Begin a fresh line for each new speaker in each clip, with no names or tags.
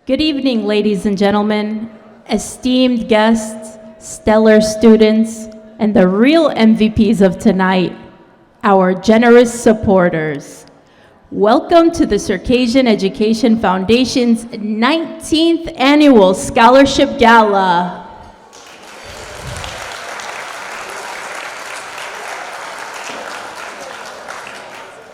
Good evening, ladies and gentlemen, esteemed guests, stellar students, and the real MVPs of tonight, our generous supporters. Welcome to the Circassian Education Foundation's 19th Annual Scholarship Gala.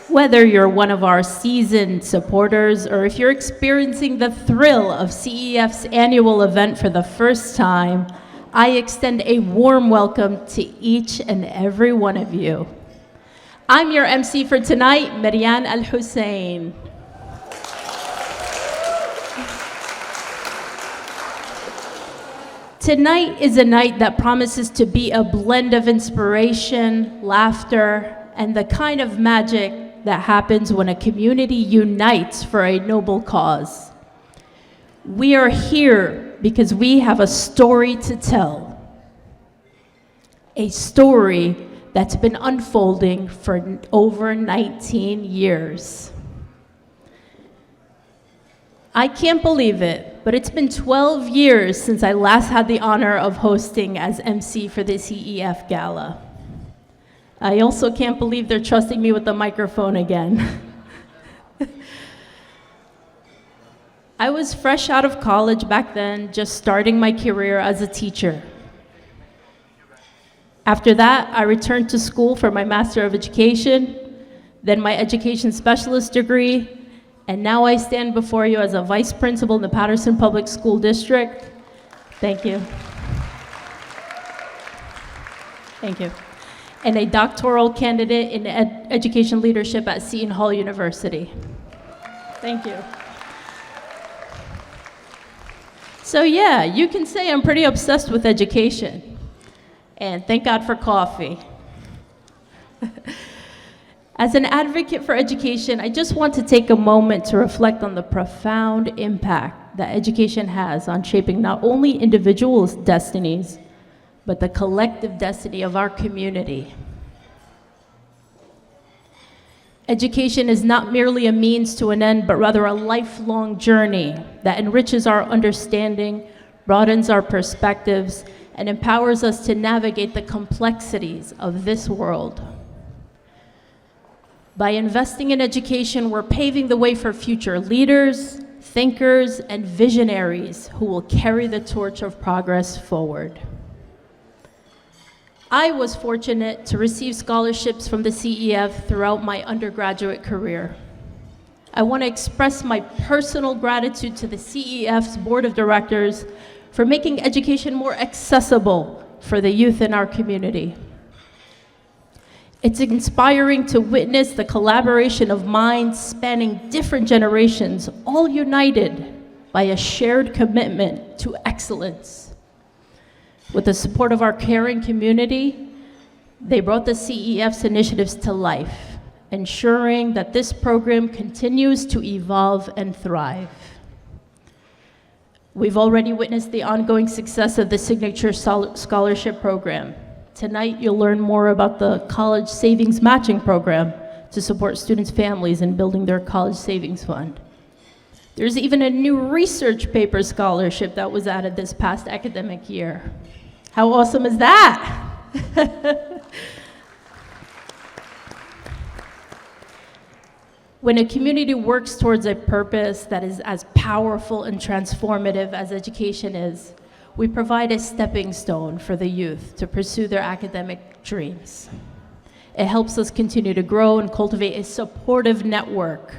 Whether you're one of our seasoned supporters or if you're experiencing the thrill of CEF's annual event for the first time, I extend a warm welcome to each and every one of you. I'm your MC for tonight, Marianne Al-Hussein. Tonight is a night that promises to be a blend of inspiration, laughter, and the kind of magic that happens when a community unites for a noble cause. We are here because we have a story to tell. A story that's been unfolding for over 19 years. I can't believe it, but it's been 12 years since I last had the honor of hosting as MC for the CEF Gala. I also can't believe they're trusting me with the microphone again. I was fresh out of college back then, just starting my career as a teacher. After that, I returned to school for my Master of Education, then my Education Specialist degree, and now I stand before you as a Vice Principal in the Patterson Public School District. Thank you. Thank you. And a doctoral candidate in education leadership at Seton Hall University. Thank you. So yeah, you can say I'm pretty obsessed with education. And thank God for coffee. As an advocate for education, I just want to take a moment to reflect on the profound impact that education has on shaping not only individuals' destinies, but the collective destiny of our community. Education is not merely a means to an end, but rather a lifelong journey that enriches our understanding, broadens our perspectives, and empowers us to navigate the complexities of this world. By investing in education, we're paving the way for future leaders, thinkers, and visionaries who will carry the torch of progress forward. I was fortunate to receive scholarships from the CEF throughout my undergraduate career. I want to express my personal gratitude to the CEF's Board of Directors for making education more accessible for the youth in our community. It's inspiring to witness the collaboration of minds spanning different generations, all united by a shared commitment to excellence. With the support of our caring community, they brought the CEF's initiatives to life, ensuring that this program continues to evolve and thrive. We've already witnessed the ongoing success of the Signature Scholarship Program. Tonight, you'll learn more about the College Savings Matching Program to support students' families in building their college savings fund. There's even a new research paper scholarship that was added this past academic year. How awesome is that? When a community works towards a purpose that is as powerful and transformative as education is, we provide a stepping stone for the youth to pursue their academic dreams. It helps us continue to grow and cultivate a supportive network.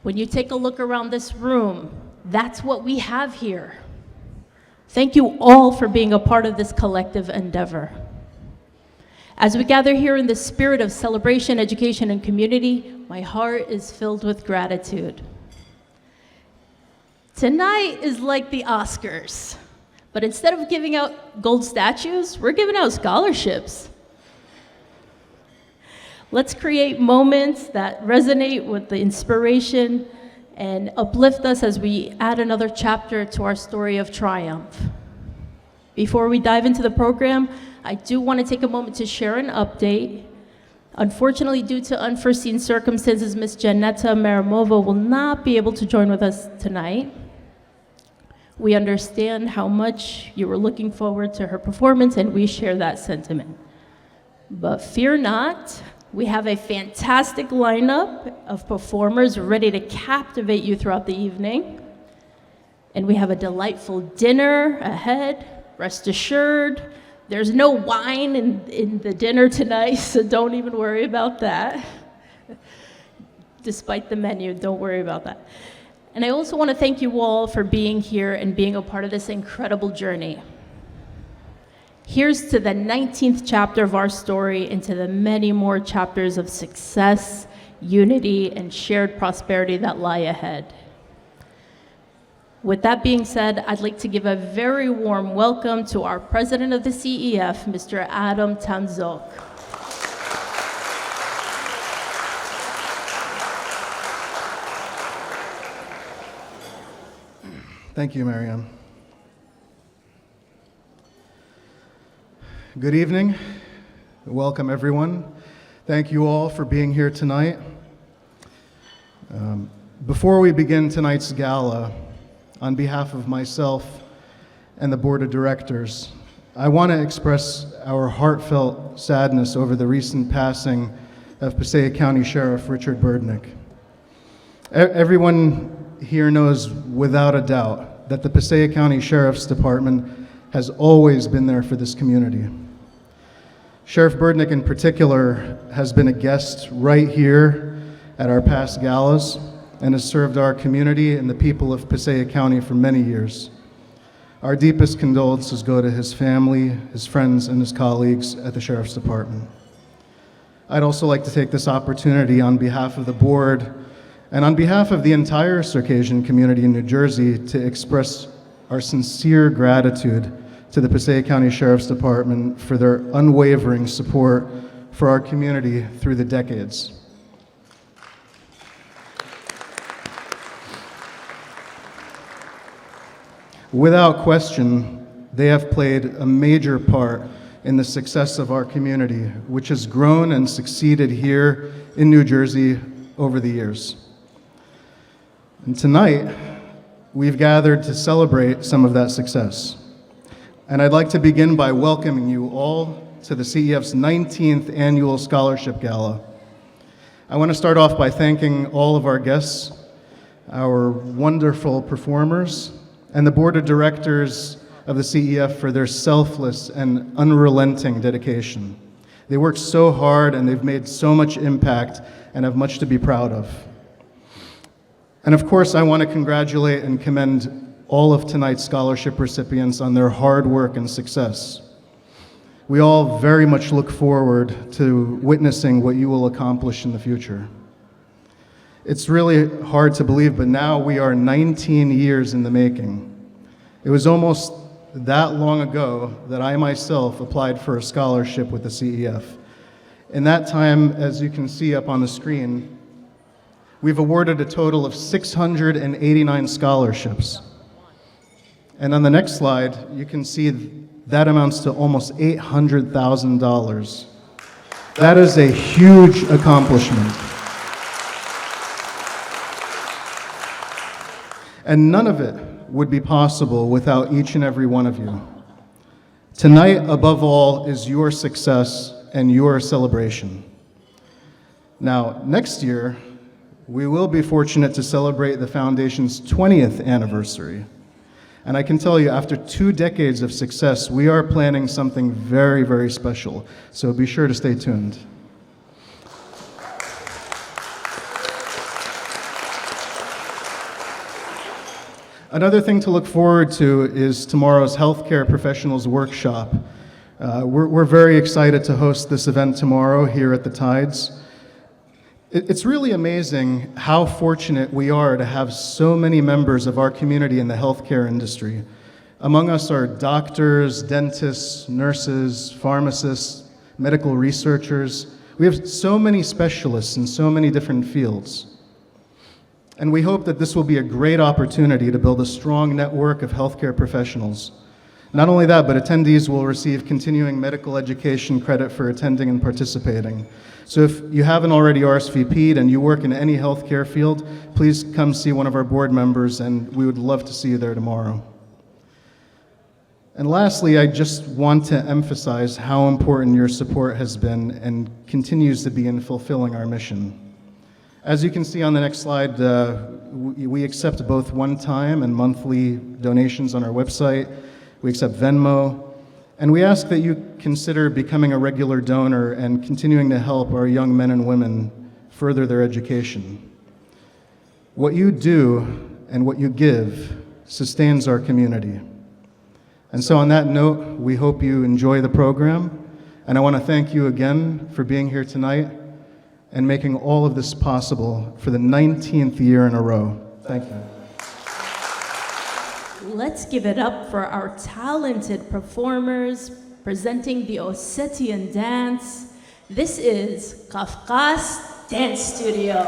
When you take a look around this room, that's what we have here. Thank you all for being a part of this collective endeavor. As we gather here in the spirit of celebration, education, and community, my heart is filled with gratitude. Tonight is like the Oscars, but instead of giving out gold statues, we're giving out scholarships. Let's create moments that resonate with the inspiration and uplift us as we add another chapter to our story of triumph. Before we dive into the program, I do want to take a moment to share an update. Unfortunately, due to unforeseen circumstances, Ms. Janetta Maramova will not be able to join with us tonight. We understand how much you were looking forward to her performance, and we share that sentiment. But fear not, we have a fantastic lineup of performers ready to captivate you throughout the evening. And we have a delightful dinner ahead, rest assured. There's no wine in the dinner tonight, so don't even worry about that. Despite the menu, don't worry about that. And I also want to thank you all for being here and being a part of this incredible journey. Here's to the 19th chapter of our story and to the many more chapters of success, unity, and shared prosperity that lie ahead. With that being said, I'd like to give a very warm welcome to our president of the CEF, Mr. Adam Tanzok.
Thank you, Marianne. Good evening. Welcome, everyone. Thank you all for being here tonight. Before we begin tonight's gala, on behalf of myself and the board of directors, I want to express our heartfelt sadness over the recent passing of Passaic County Sheriff Richard Burdnick. Everyone here knows without a doubt that the Passaic County Sheriff's Department has always been there for this community. Sheriff Burdnick in particular has been a guest right here at our past galas and has served our community and the people of Passaic County for many years. Our deepest condolences go to his family, his friends, and his colleagues at the Sheriff's Department. I'd also like to take this opportunity on behalf of the board and on behalf of the entire Circassian community in New Jersey to express our sincere gratitude to the Passaic County Sheriff's Department for their unwavering support for our community through the decades. Without question, they have played a major part in the success of our community, which has grown and succeeded here in New Jersey over the years. And tonight, we've gathered to celebrate some of that success. And I'd like to begin by welcoming you all to the CEF's 19th Annual Scholarship Gala. I want to start off by thanking all of our guests, our wonderful performers, and the board of directors of the CEF for their selfless and unrelenting dedication. They worked so hard and they've made so much impact and have much to be proud of. And of course, I want to congratulate and commend all of tonight's scholarship recipients on their hard work and success. We all very much look forward to witnessing what you will accomplish in the future. It's really hard to believe, but now we are 19 years in the making. It was almost that long ago that I myself applied for a scholarship with the CEF. In that time, as you can see up on the screen, we've awarded a total of 689 scholarships. And on the next slide, you can see that amounts to almost $800,000. That is a huge accomplishment. And none of it would be possible without each and every one of you. Tonight, above all, is your success and your celebration. Now, next year, we will be fortunate to celebrate the Foundation's 20th anniversary. And I can tell you, after 2 decades of success, we are planning something very, very special. So be sure to stay tuned. Another thing to look forward to is tomorrow's Healthcare Professionals Workshop. We're very excited to host this event tomorrow here at the Tides. It's really amazing how fortunate we are to have so many members of our community in the healthcare industry. Among us are doctors, dentists, nurses, pharmacists, medical researchers. We have so many specialists in so many different fields. And we hope that this will be a great opportunity to build a strong network of healthcare professionals. Not only that, but attendees will receive continuing medical education credit for attending and participating. So if you haven't already RSVP'd and you work in any healthcare field, please come see one of our board members, and we would love to see you there tomorrow. And lastly, I just want to emphasize how important your support has been and continues to be in fulfilling our mission. As you can see on the next slide, we accept both one-time and monthly donations on our website. We accept Venmo, and we ask that you consider becoming a regular donor and continuing to help our young men and women further their education. What you do and what you give sustains our community. And so on that note, we hope you enjoy the program, and I want to thank you again for being here tonight and making all of this possible for the 19th year in a row. Thank you.
Let's give it up for our talented performers presenting the Ossetian dance. This is Kafkas Dance Studio.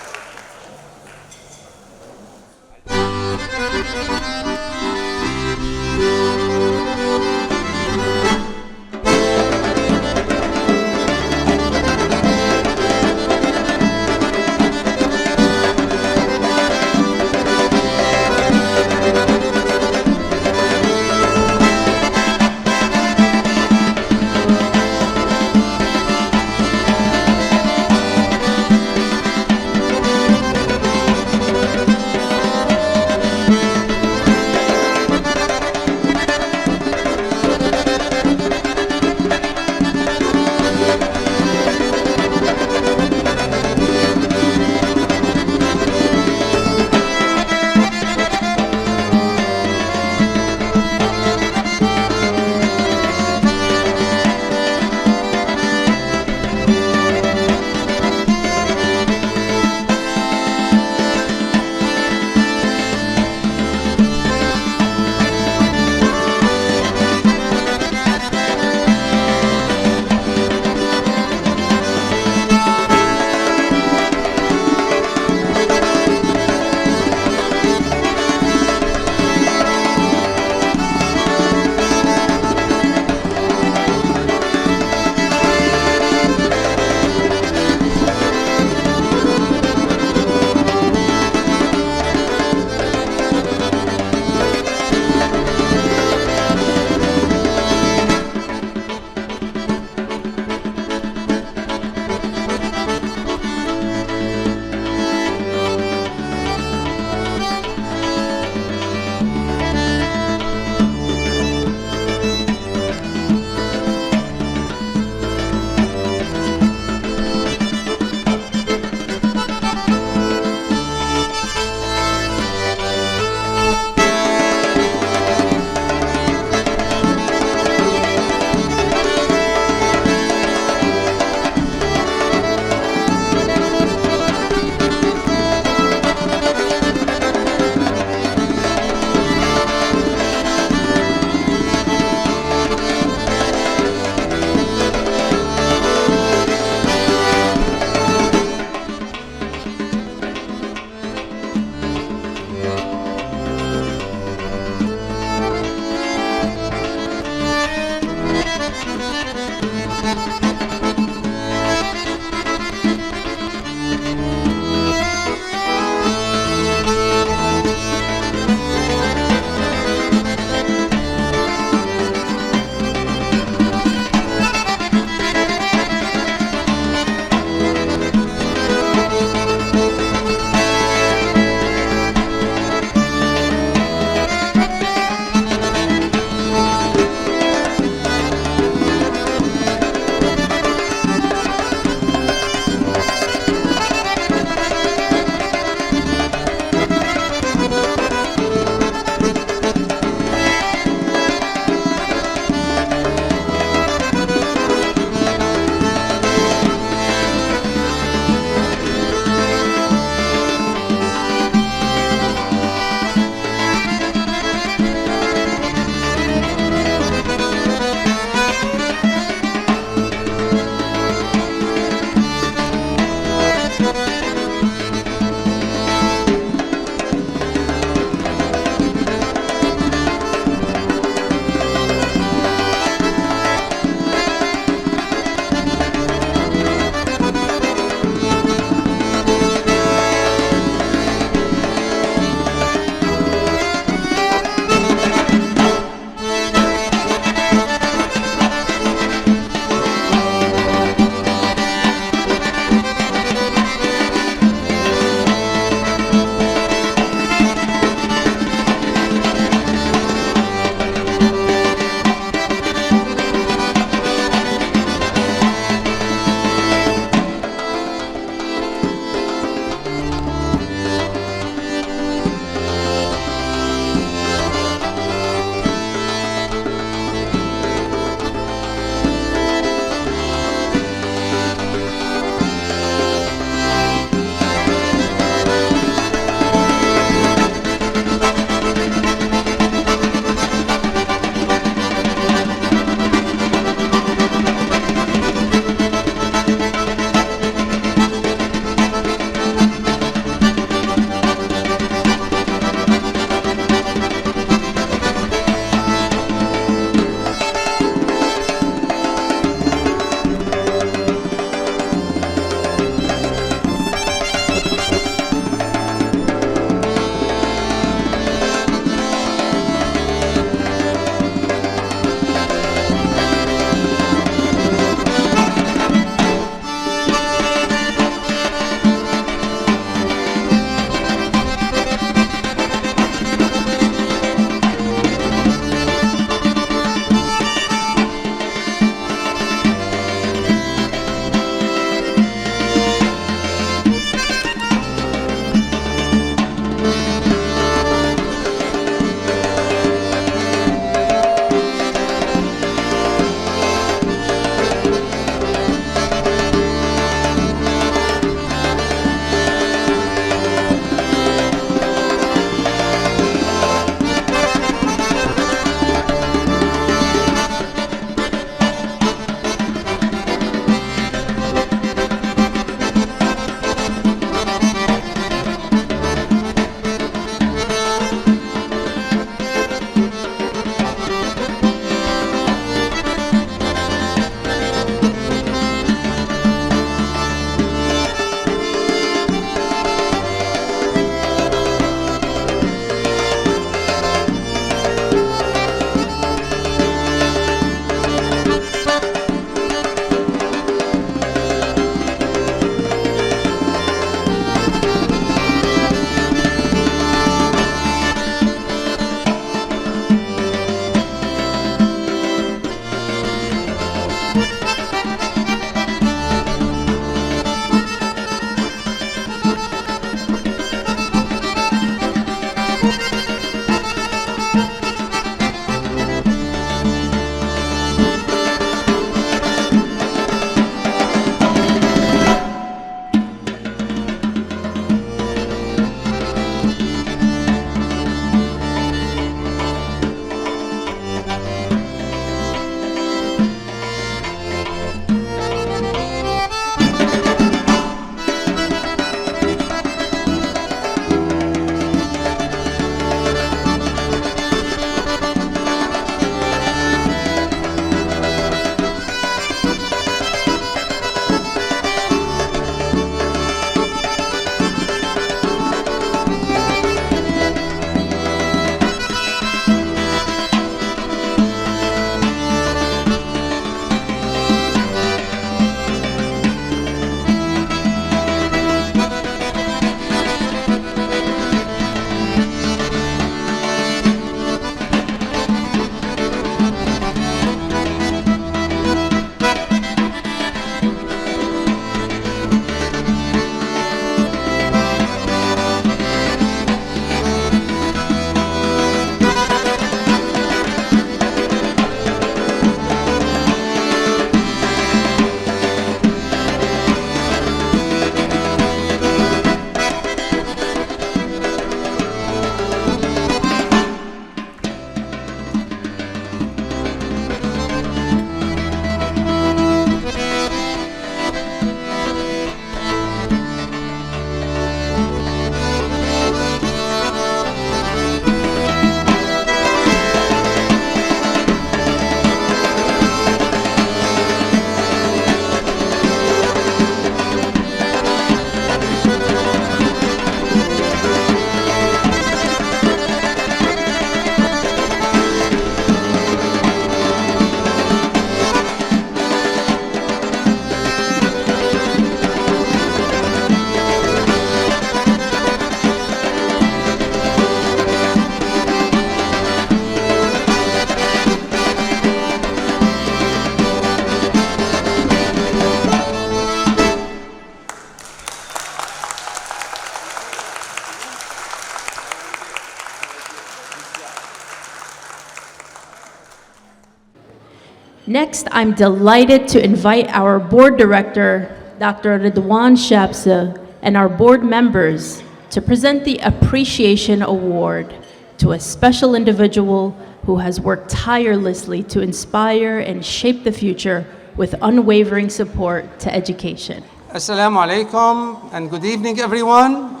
Next, I'm delighted to invite our board director, Dr. Ridwan Shabsa, and our board members to present the Appreciation Award to a special individual who has worked tirelessly to inspire and shape the future with unwavering support to education.
Assalamu alaikum and good evening, everyone.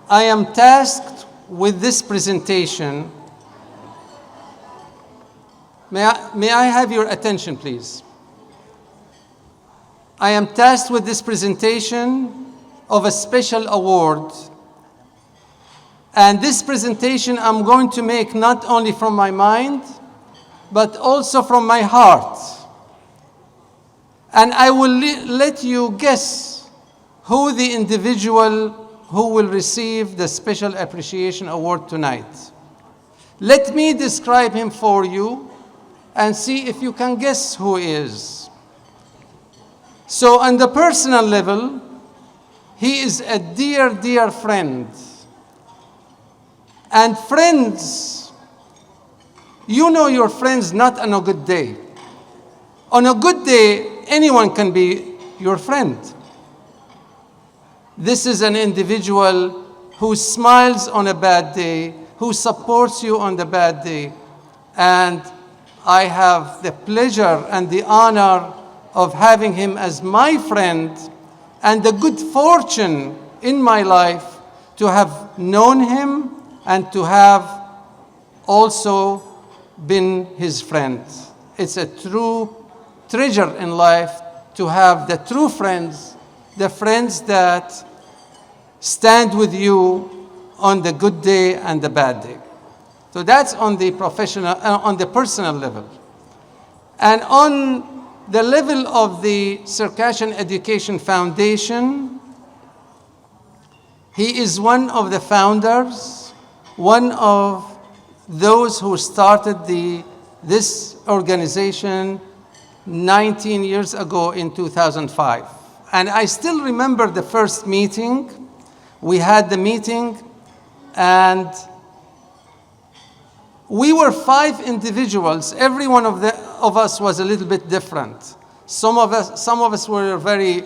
I am tasked with this presentation. May I have your attention, please? I am tasked with this presentation of a special award. And this presentation I'm going to make not only from my mind, but also from my heart. And I will let you guess who the individual who will receive the Special Appreciation Award tonight. Let me describe him for you and see if you can guess who he is. So on the personal level, he is a dear, dear friend. And friends, you know your friends not on a good day. On a good day, anyone can be your friend. This is an individual who smiles on a bad day, who supports you on the bad day. And I have the pleasure and the honor of having him as my friend and the good fortune in my life to have known him and to have also been his friend. It's a true treasure in life to have the true friends, the friends that stand with you on the good day and the bad day. So that's on the on the personal level. And on the level of the Circassian Education Foundation, he is one of the founders, one of those who started this organization 19 years ago in 2005. And I still remember the first meeting. We had the meeting, and we were 5 individuals. Every one of us was a little bit different. Some of us were very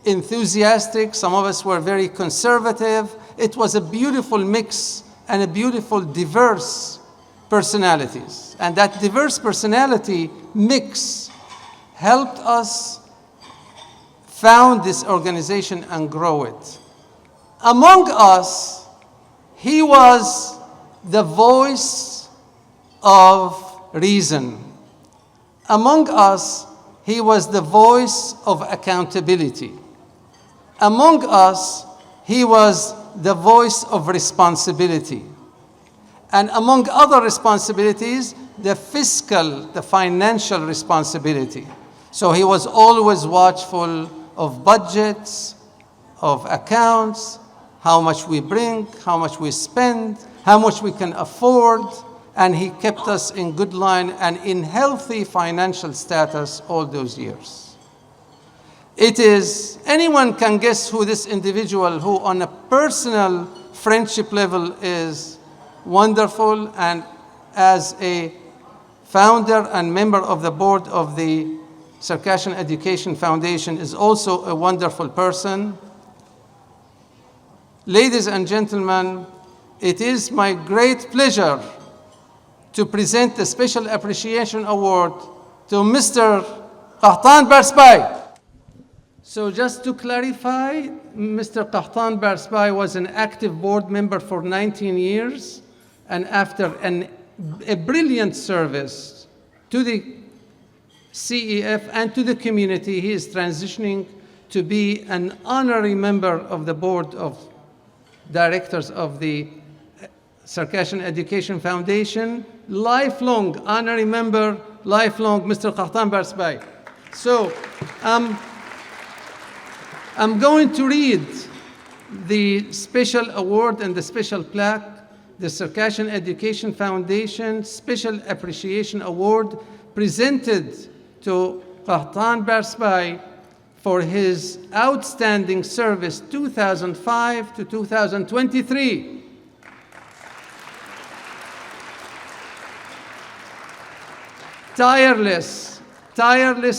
enthusiastic. Some of us were very conservative. It was a beautiful mix and a beautiful diverse personalities. And that diverse personality mix helped us found this organization and grow it. Among us, he was the voice of reason. Among us, he was the voice of accountability. Among us, he was the voice of responsibility. And among other responsibilities, the fiscal, the financial responsibility. So he was always watchful of budgets, of accounts, how much we bring, how much we spend, how much we can afford, and he kept us in good line and in healthy financial status all those years. It is, anyone can guess who this individual who on a personal friendship level is wonderful, and as a founder and member of the board of the Circassian Education Foundation is also a wonderful person. Ladies and gentlemen, it is my great pleasure to present the Special Appreciation Award to Mr. Qahtan Barsbai. So just to clarify, Mr. Qahtan Barsbai was an active board member for 19 years, and after a brilliant service to the CEF and to the community, he is transitioning to be an honorary member of the board of directors of the Circassian Education Foundation, lifelong honorary member, lifelong Mr. Qahtan Barsbai. So I'm going to read the special award and the special plaque, the Circassian Education Foundation Special Appreciation Award presented to Qahtan Barsbai for his outstanding service 2005 to 2023. tireless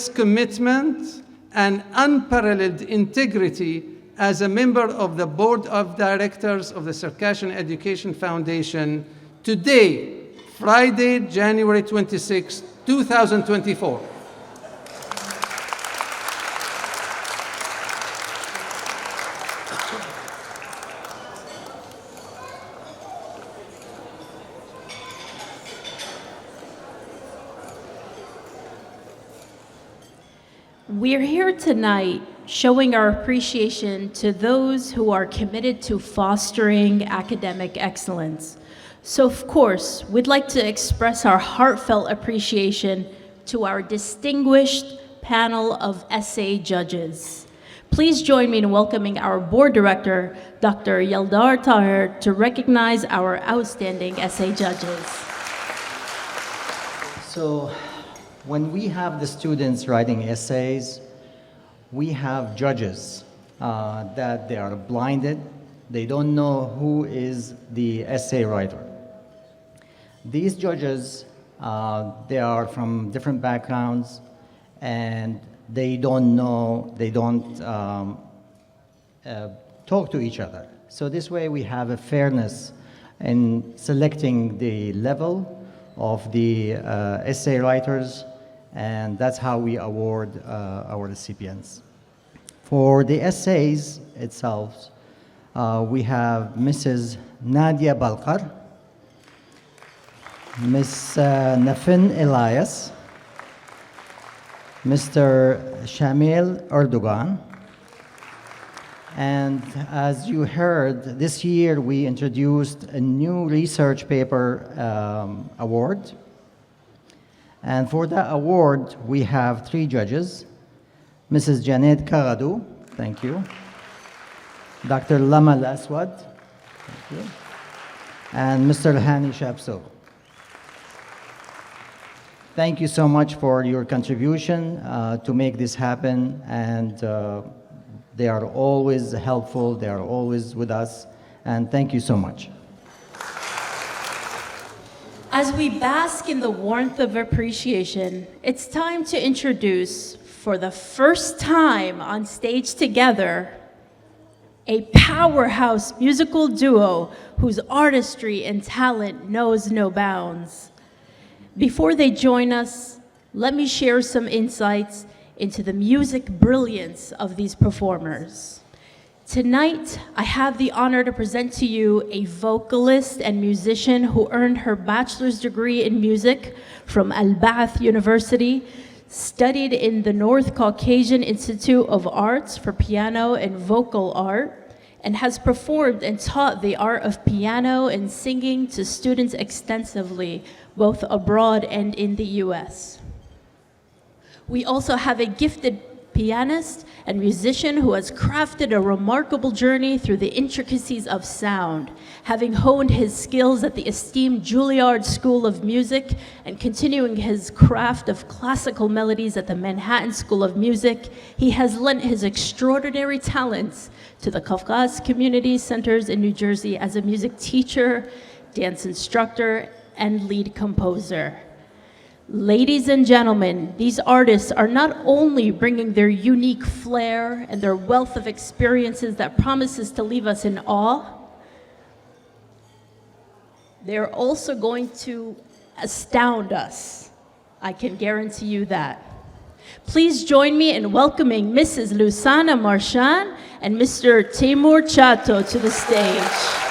commitment, and unparalleled integrity as a member of the Board of Directors of the Circassian Education Foundation today, Friday, January 26, 2024.
We're here tonight showing our appreciation to those who are committed to fostering academic excellence. So, of course, we'd like to express our heartfelt appreciation to our distinguished panel of essay judges. Please join me in welcoming our board director, Dr. Yeldar Tahir, to recognize our outstanding essay judges.
So, when we have the students writing essays, we have judges that they are blinded. They don't know who is the essay writer. These judges, they are from different backgrounds, and they don't talk to each other. So this way we have a fairness in selecting the level of the essay writers, and that's how we award our recipients. For the essays itself, we have Mrs. Nadia Balkar, Ms. Nafin Elias, Mr. Shamil Erdogan, and as you heard, this year we introduced a new research paper award. And for that award, we have 3 judges: Mrs. Janet Karadu, thank you, Dr. Lama Laswad, thank you, and Mr. Hani Shabso. Thank you so much for your contribution to make this happen, and they are always helpful, they are always with us, and thank you so much.
As we bask in the warmth of appreciation, it's time to introduce, for the first time on stage together, a powerhouse musical duo whose artistry and talent knows no bounds. Before they join us, let me share some insights into the music brilliance of these performers. Tonight, I have the honor to present to you a vocalist and musician who earned her bachelor's degree in music from Al-Ba'ath University, studied in the North Caucasian Institute of Arts for piano and vocal art, and has performed and taught the art of piano and singing to students extensively, both abroad and in the US. We also have a gifted pianist and musician who has crafted a remarkable journey through the intricacies of sound, having honed his skills at the esteemed Juilliard School of Music and continuing his craft of classical melodies at the Manhattan School of Music. He has lent his extraordinary talents to the Kafkas Community Centers in New Jersey as a music teacher, dance instructor, and lead composer. Ladies and gentlemen, these artists are not only bringing their unique flair and their wealth of experiences that promises to leave us in awe, they're also going to astound us. I can guarantee you that. Please join me in welcoming Mrs. Lusana Marchand and Mr. Timur Chato to the stage.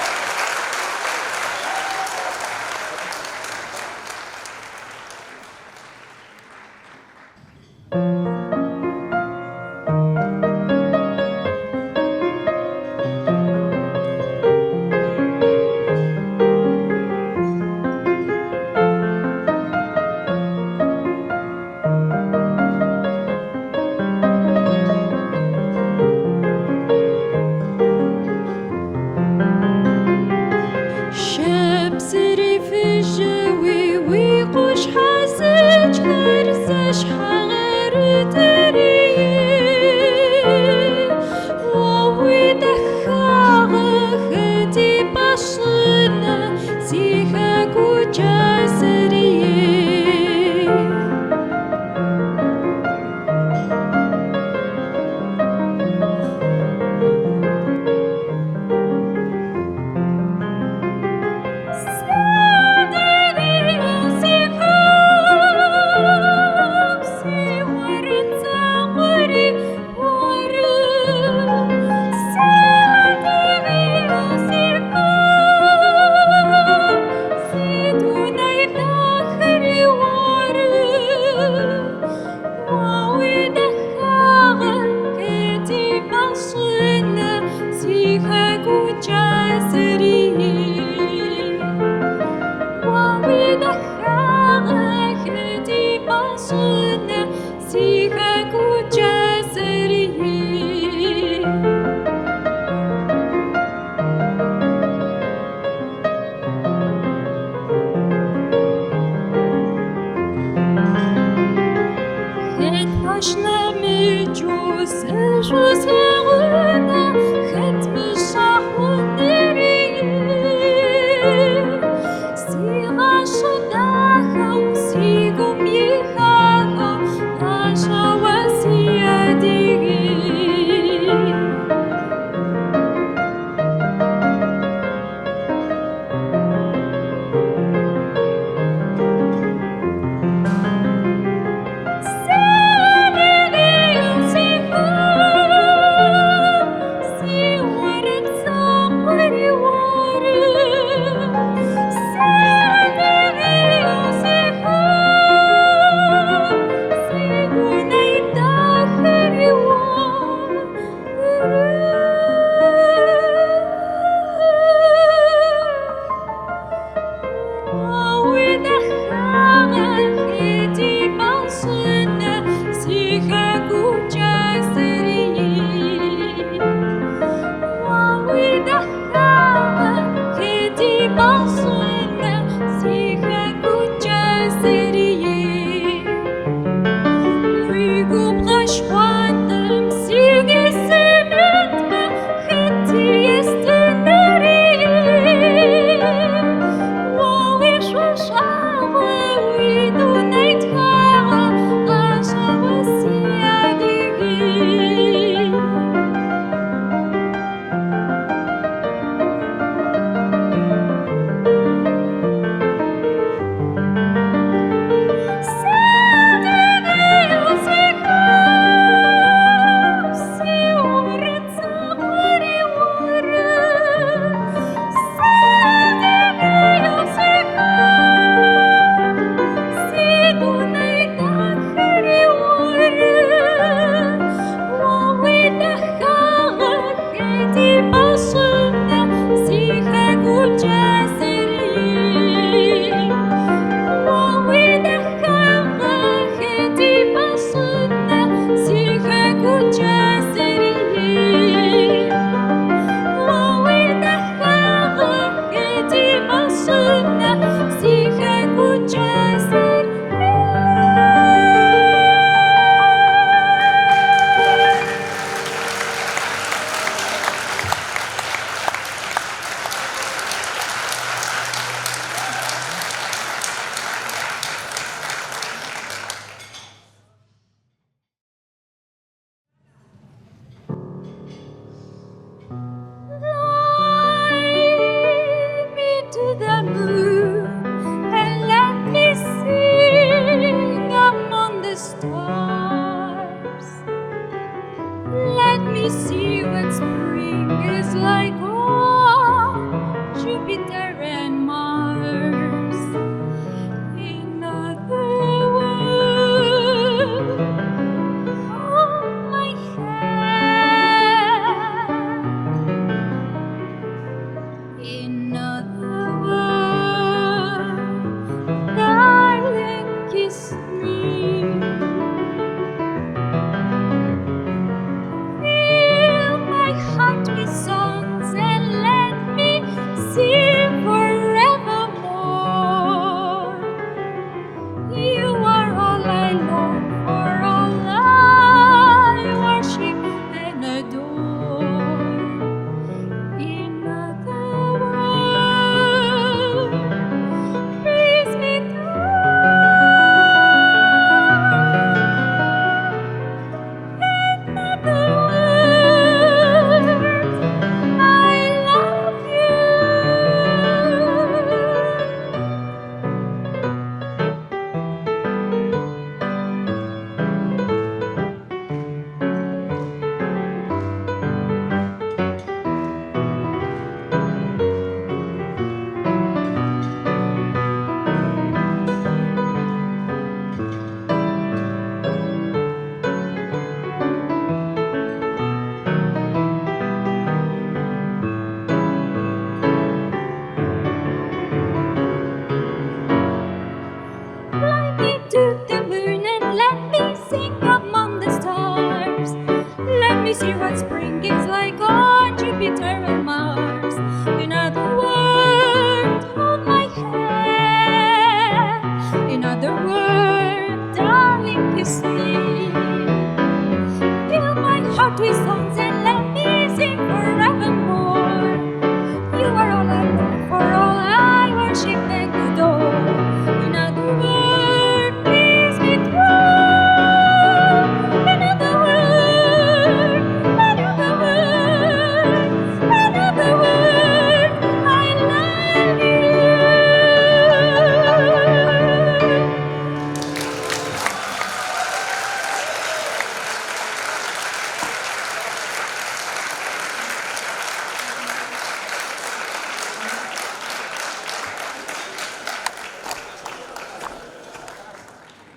Another word, darling, kiss me.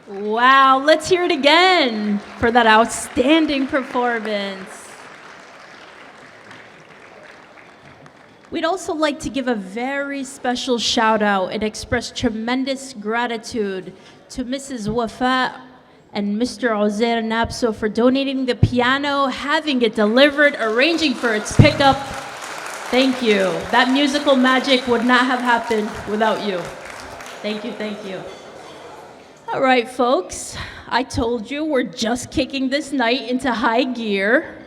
Wow, let's hear it again for that outstanding performance. We'd also like to give a very special shout out and express tremendous gratitude to Mrs. Wafa and Mr. Ozair Napso for donating the piano, having it delivered, arranging for its pickup. Thank you. That musical magic would not have happened without you. Thank you, thank you. All right, folks, I told you we're just kicking this night into high gear.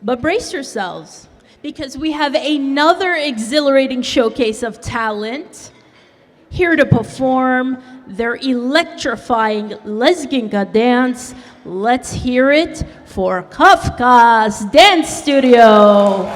But brace yourselves, because we have another exhilarating showcase of talent here to perform their electrifying Lesginka dance. Let's hear it for Kafka's Dance Studio.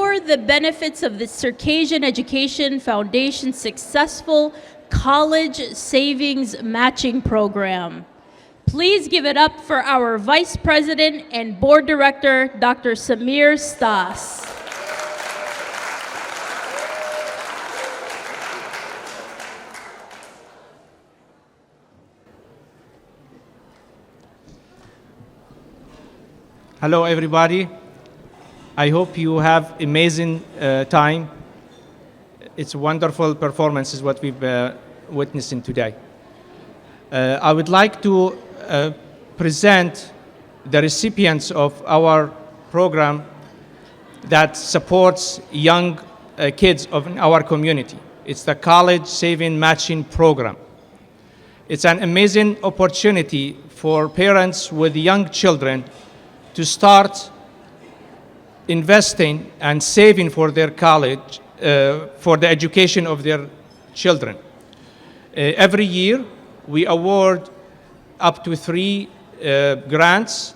for the benefits of the Circassian Education Foundation's successful college savings matching program. Please give it up for our Vice President and Board Director, Dr. Samir Stas.
Hello, everybody. I hope you have amazing time. It's a wonderful performance is what we've witnessing today. I would like to present the recipients of our program that supports young kids of our community. It's the College Saving Matching Program. It's an amazing opportunity for parents with young children to start investing and saving for their college, for the education of their children. Every year, we award up to 3 grants,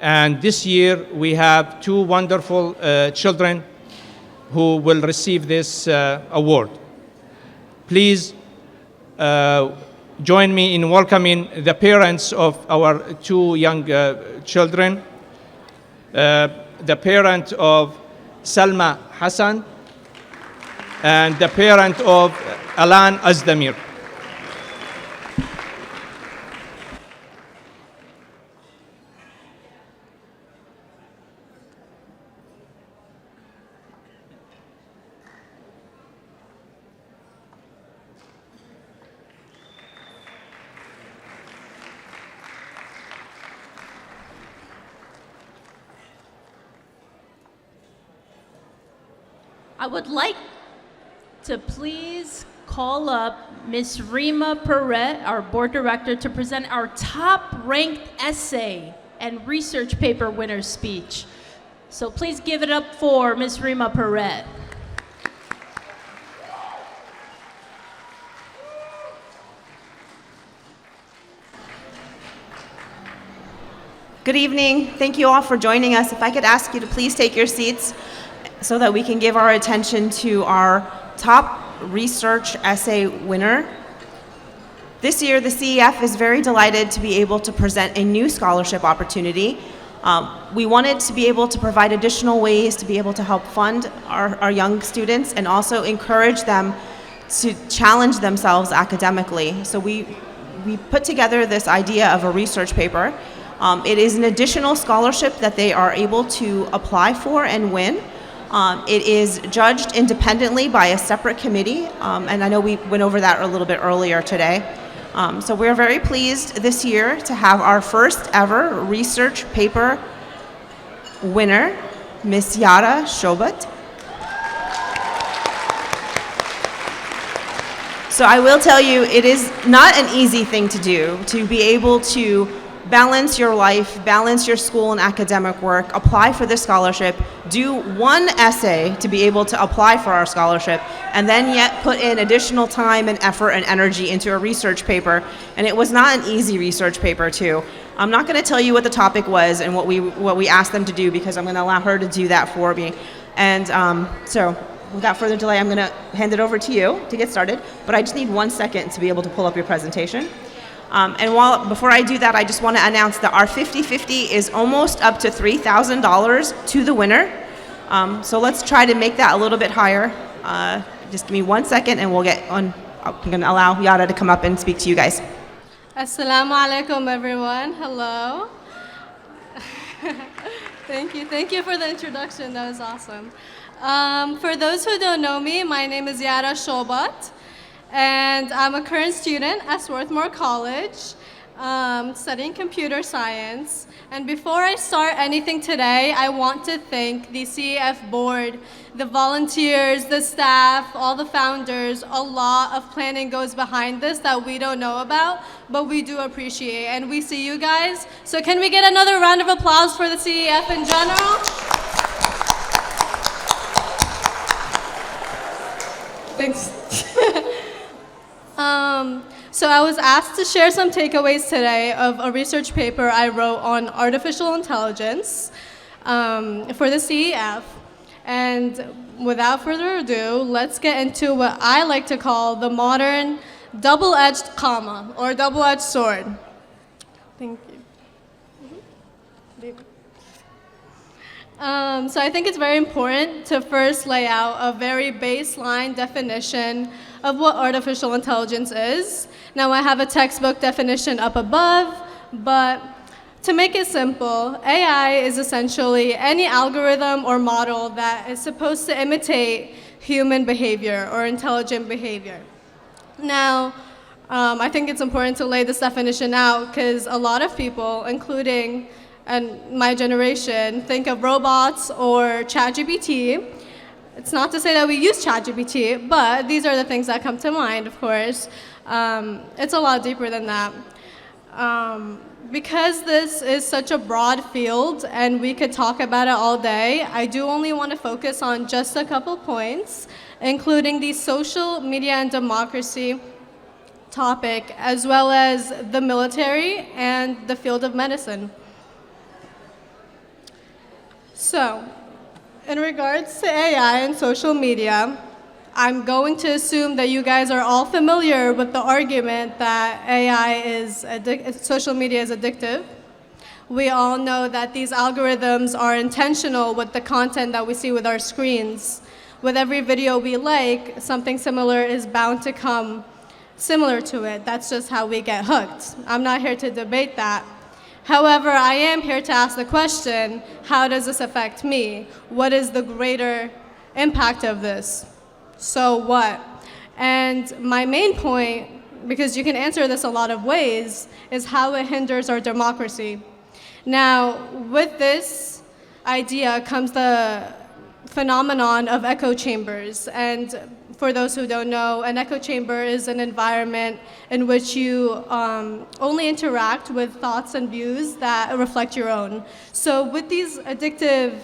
and this year we have 2 wonderful children who will receive this award. Please join me in welcoming the parents of our 2 young children. The parent of Salma Hassan and the parent of Alan Azdamir.
I would like to please call up Ms. Rima Perret, our board director, to present our top-ranked essay and research paper winner's speech. So please give it up for Ms. Rima Perret.
Good evening. Thank you all for joining us. If I could ask you to please take your seats so that we can give our attention to our top research essay winner. This year, the CEF is very delighted to be able to present a new scholarship opportunity. We wanted to be able to provide additional ways to be able to help fund our young students and also encourage them to challenge themselves academically. So we put together this idea of a research paper. It is an additional scholarship that they are able to apply for and win. It is judged independently by a separate committee, and I know we went over that a little bit earlier today. So we're very pleased this year to have our first ever research paper winner, Ms. Yara Shobat. So I will tell you, it is not an easy thing to do, to be able to balance your life, balance your school and academic work, apply for this scholarship, do one essay to be able to apply for our scholarship, and then yet put in additional time and effort and energy into a research paper. And it was not an easy research paper too. I'm not gonna tell you what the topic was and what we asked them to do because I'm gonna allow her to do that for me. And so without further delay, I'm gonna hand it over to you to get started, but I just need 1 second to be able to pull up your presentation. And before I do that, I just want to announce that our 50-50 is almost up to $3,000 to the winner. So let's try to make that a little bit higher. Just give me 1 second and we'll get on. I'm going to allow Yara to come up and speak to you guys.
Assalamu alaikum, everyone. Hello. Thank you for the introduction. That was awesome. For those who don't know me, my name is Yara Shobat. And I'm a current student at Swarthmore College, studying computer science. And before I start anything today, I want to thank the CEF board, the volunteers, the staff, all the founders. A lot of planning goes behind this that we don't know about, but we do appreciate. And we see you guys. So can we get another round of applause for the CEF in general? Thanks. So I was asked to share some takeaways today of a research paper I wrote on artificial intelligence for the CEF. And without further ado, let's get into what I like to call the modern double-edged comma or double-edged sword. Thank you. So I think it's very important to first lay out a very baseline definition of what artificial intelligence is. Now I have a textbook definition up above, but to make it simple, AI is essentially any algorithm or model that is supposed to imitate human behavior or intelligent behavior. Now, I think it's important to lay this definition out because a lot of people, including my generation, think of robots or ChatGPT. It's not to say that we use ChatGPT, but these are the things that come to mind, of course. It's a lot deeper than that. Because this is such a broad field and we could talk about it all day, I do only want to focus on just a couple points, including the social media and democracy topic, as well as the military and the field of medicine. So, in regards to AI and social media, I'm going to assume that you guys are all familiar with the argument that social media is addictive. We all know that these algorithms are intentional with the content that we see with our screens. With every video we like, something similar is bound to come similar to it. That's just how we get hooked. I'm not here to debate that. However, I am here to ask the question, how does this affect me? What is the greater impact of this? So what? And my main point, because you can answer this a lot of ways, is how it hinders our democracy. Now, with this idea comes the phenomenon of echo chambers. And for those who don't know, an echo chamber is an environment in which you only interact with thoughts and views that reflect your own. So with these addictive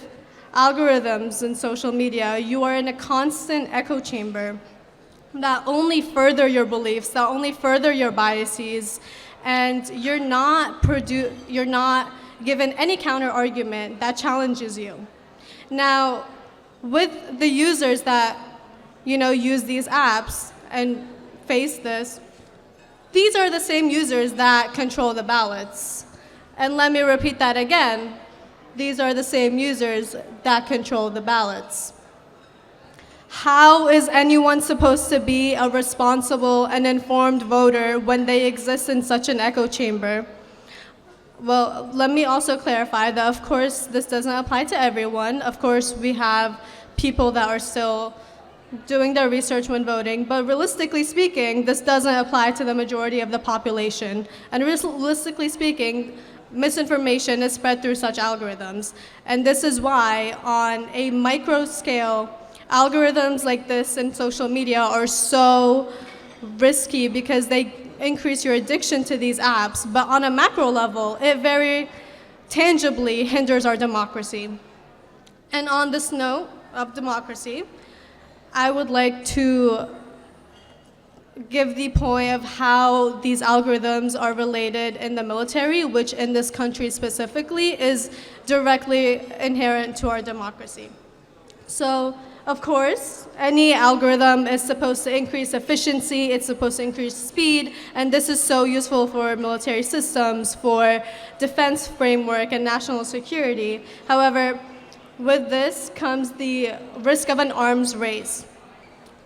algorithms in social media, you are in a constant echo chamber that only further your beliefs, that only further your biases, and you're not given any counter argument that challenges you. Now, with the users that use these apps and face this, these are the same users that control the ballots. And let me repeat that again. These are the same users that control the ballots. How is anyone supposed to be a responsible and informed voter when they exist in such an echo chamber? Well, let me also clarify that, of course, this doesn't apply to everyone. Of course, we have people that are still doing their research when voting, but realistically speaking, this doesn't apply to the majority of the population. And realistically speaking, misinformation is spread through such algorithms. And this is why, on a micro scale, algorithms like this in social media are so risky because they increase your addiction to these apps. But on a macro level, it very tangibly hinders our democracy. And on this note of democracy, I would like to give the point of how these algorithms are related in the military, which in this country specifically is directly inherent to our democracy. So, of course, any algorithm is supposed to increase efficiency, it's supposed to increase speed, and this is so useful for military systems, for defense framework, and national security. However, with this comes the risk of an arms race.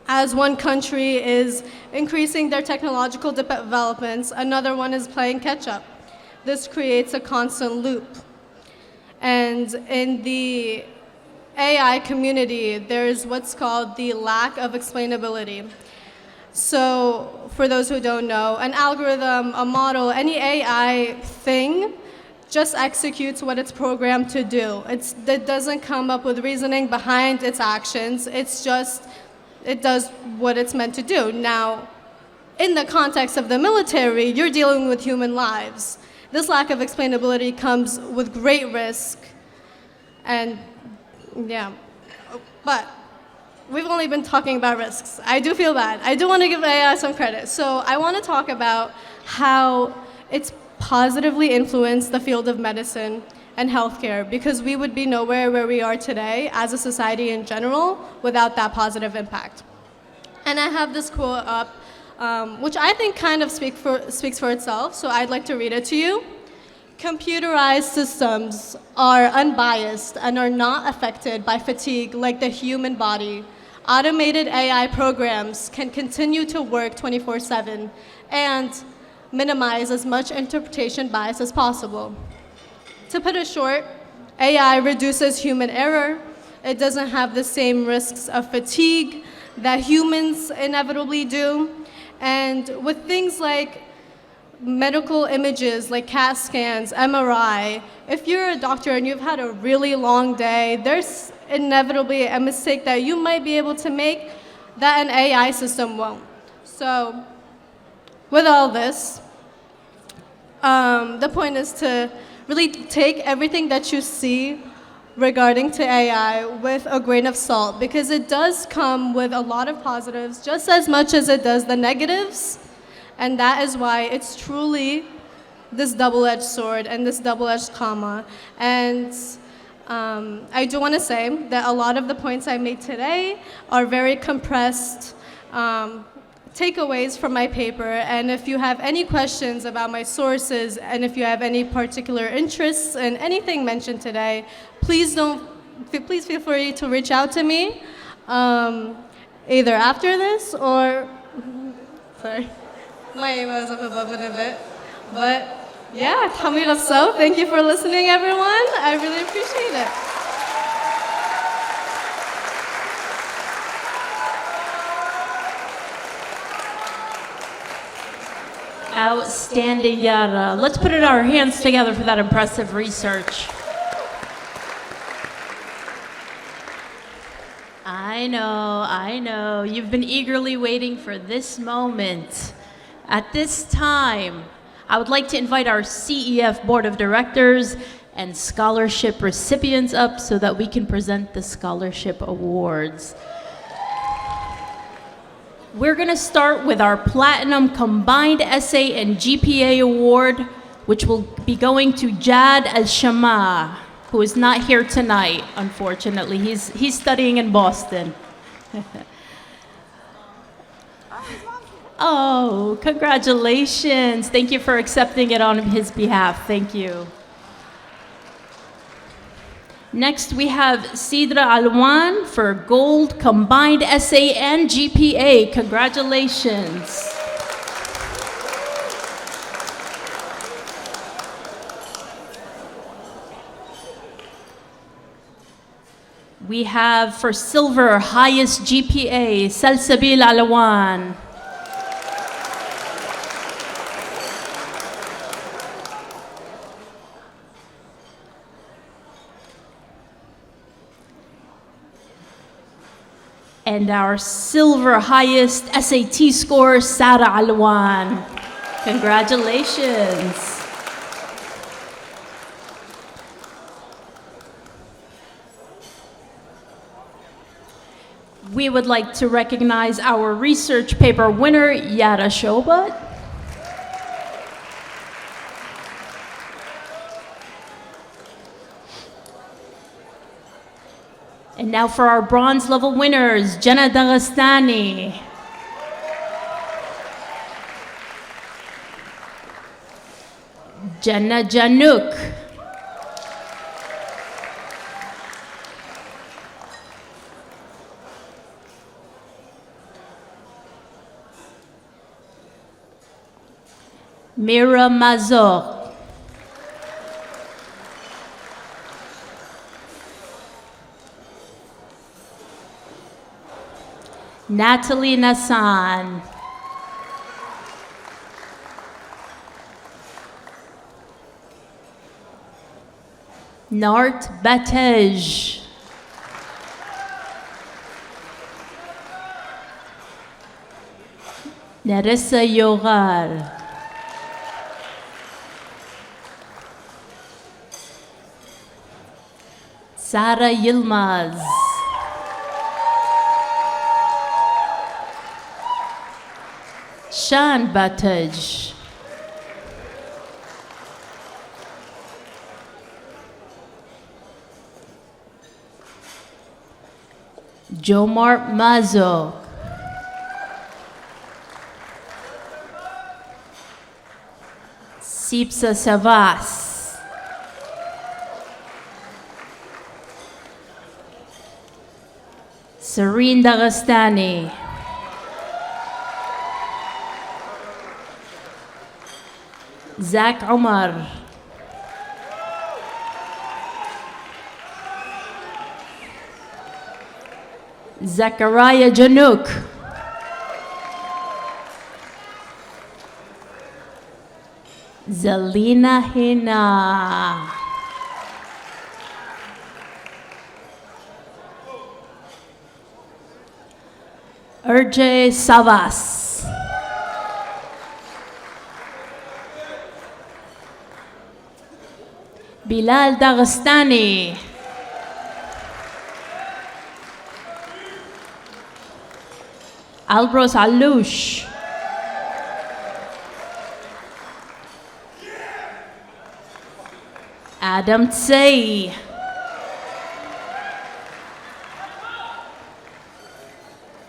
As one country is increasing their technological developments, another one is playing catch up. This creates a constant loop. And in the AI community, there's what's called the lack of explainability. So for those who don't know, an algorithm, a model, any AI thing just executes what it's programmed to do. It doesn't come up with reasoning behind its actions. It does what it's meant to do. Now, in the context of the military, you're dealing with human lives. This lack of explainability comes with great risk. And yeah, but we've only been talking about risks. I do feel bad. I do want to give AI some credit. So I want to talk about how it's positively influenced the field of medicine and healthcare, because we would be nowhere where we are today as a society in general without that positive impact. And I have this quote up, which I think kind of speaks for itself, so I'd like to read it to you. Computerized systems are unbiased and are not affected by fatigue like the human body. Automated AI programs can continue to work 24/7 and minimize as much interpretation bias as possible. To put it short, AI reduces human error. It doesn't have the same risks of fatigue that humans inevitably do. And with things like medical images like CAT scans, MRI, if you're a doctor and you've had a really long day, there's inevitably a mistake that you might be able to make that an AI system won't. So with all this, the point is to really take everything that you see regarding to AI with a grain of salt, because it does come with a lot of positives just as much as it does the negatives. And that is why it's truly this double-edged sword and this double-edged comma. And I do want to say that a lot of the points I made today are very compressed takeaways from my paper. And if you have any questions about my sources, and if you have any particular interests in anything mentioned today, please feel free to reach out to me, either after this or, sorry. My email is up above it a bit. But yeah, Hamid so. Thank you for listening, everyone. I really appreciate it.
Outstanding, Yara. Let's put our hands together for that impressive research. I know. You've been eagerly waiting for this moment. At this time, I would like to invite our CEF Board of Directors and scholarship recipients up so that we can present the scholarship awards. We're going to start with our Platinum Combined Essay and GPA Award, which will be going to Jad Al-Shama, who is not here tonight, unfortunately. He's studying in Boston. Oh, congratulations. Thank you for accepting it on his behalf. Thank you. Next, we have Sidra Alwan for Gold Combined Essay and GPA. Congratulations. We have for Silver Highest GPA, Salsabil Alwan. And our silver highest SAT score, Sara Alwan. Congratulations. We would like to recognize our research paper winner, Yara Shobat. And now for our bronze level winners, Jenna Dagestani. Jenna Januk. Mira Mazor. Natalie Nassan. Nart Batej. Nerissa Yogar. Sara Yilmaz. Shan Bataj. Jomar Mazo. Sipsa Savas. Serene Dagestani. Zach Omar. Zachariah Janouk. Zelina Hina. Urjay Savas. Bilal Dagestani. Albros Alush. Adam Tsay.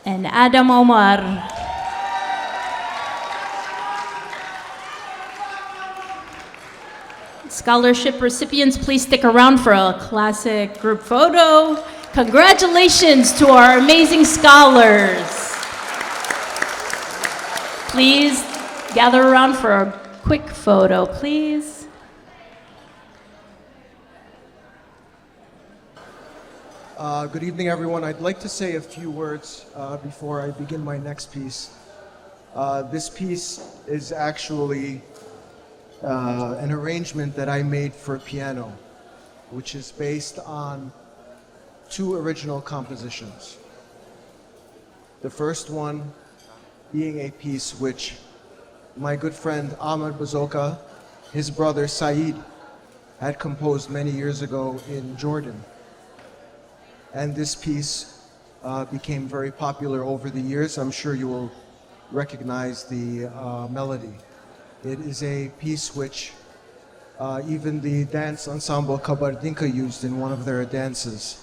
And Adam Omar. Scholarship recipients, please stick around for a classic group photo. Congratulations to our amazing scholars. Please gather around for a quick photo, please.
Good evening, everyone. I'd like to say a few words before I begin my next piece. This piece is actually an arrangement that I made for piano, which is based on two original compositions. The first one being a piece which my good friend Ahmed Bazoka, his brother Saeed, had composed many years ago in Jordan. And this piece became very popular over the years. I'm sure you will recognize the melody. It is a piece which even the dance ensemble Kabardinka used in one of their dances.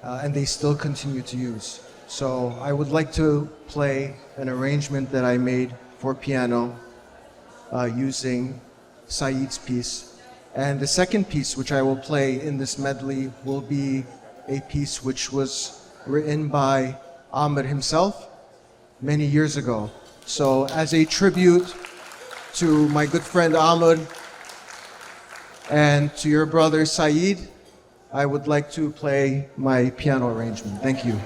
And they still continue to use. So I would like to play an arrangement that I made for piano using Saeed's piece. And the second piece which I will play in this medley will be a piece which was written by Ahmed himself many years ago. So as a tribute to my good friend Ahmed and to your brother Saeed, I would like to play my piano arrangement. Thank you.